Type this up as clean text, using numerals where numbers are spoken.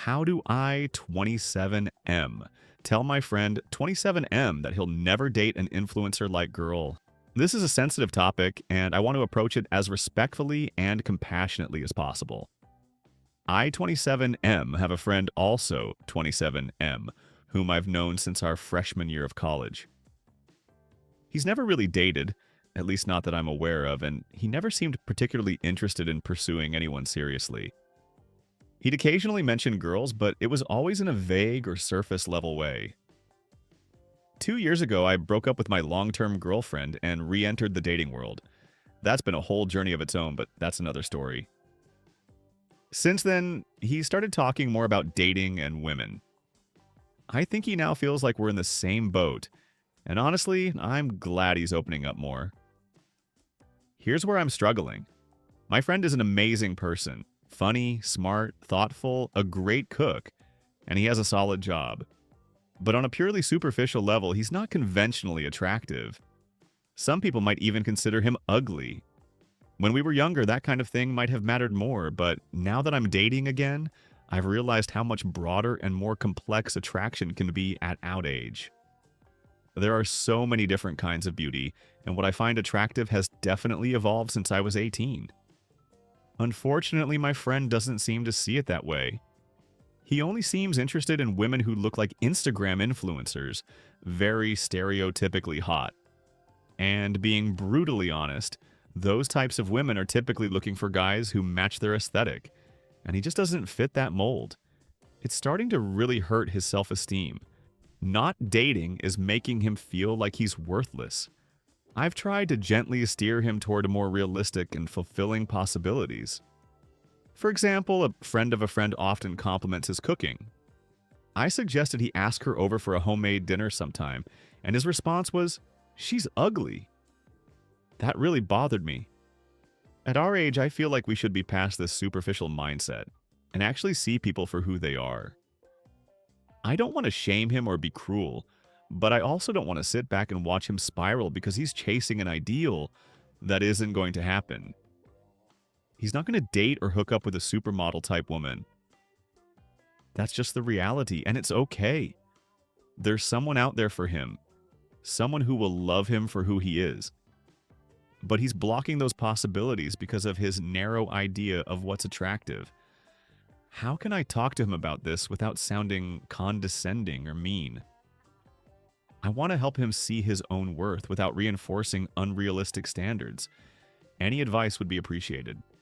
How do I, 27M, tell my friend 27M that he'll never date an influencer like girl? This is a sensitive topic, and I want to approach it as respectfully and compassionately as possible. I, 27M, have a friend also 27M, whom I've known since our freshman year of college. He's never really dated, at least not that I'm aware of, and he never seemed particularly interested in pursuing anyone seriously. He'd occasionally mention girls, but it was always in a vague or surface level way. 2 years ago, I broke up with my long-term girlfriend and re-entered the dating world. That's been a whole journey of its own, but that's another story. Since then, he started talking more about dating and women. I think he now feels like we're in the same boat, and honestly, I'm glad he's opening up more. Here's where I'm struggling. My friend is an amazing person. Funny, smart, thoughtful, a great cook, and he has a solid job. But on a purely superficial level, he's not conventionally attractive. Some people might even consider him ugly. When we were younger, that kind of thing might have mattered more, but now that I'm dating again, I've realized how much broader and more complex attraction can be at our age. There are so many different kinds of beauty, and what I find attractive has definitely evolved since I was 18. Unfortunately, my friend doesn't seem to see it that way. He only seems interested in women who look like Instagram influencers, very stereotypically hot. And being brutally honest, those types of women are typically looking for guys who match their aesthetic, and he just doesn't fit that mold. It's starting to really hurt his self-esteem. Not dating is making him feel like he's worthless. I've tried to gently steer him toward more realistic and fulfilling possibilities. For example, a friend of a friend often compliments his cooking. I suggested he ask her over for a homemade dinner sometime, and his response was, "She's ugly." That really bothered me. At our age, I feel like we should be past this superficial mindset and actually see people for who they are. I don't want to shame him or be cruel, but I also don't want to sit back and watch him spiral because he's chasing an ideal that isn't going to happen. He's not going to date or hook up with a supermodel type woman. That's just the reality, and it's okay. There's someone out there for him, someone who will love him for who he is. But he's blocking those possibilities because of his narrow idea of what's attractive. How can I talk to him about this without sounding condescending or mean? I want to help him see his own worth without reinforcing unrealistic standards. Any advice would be appreciated.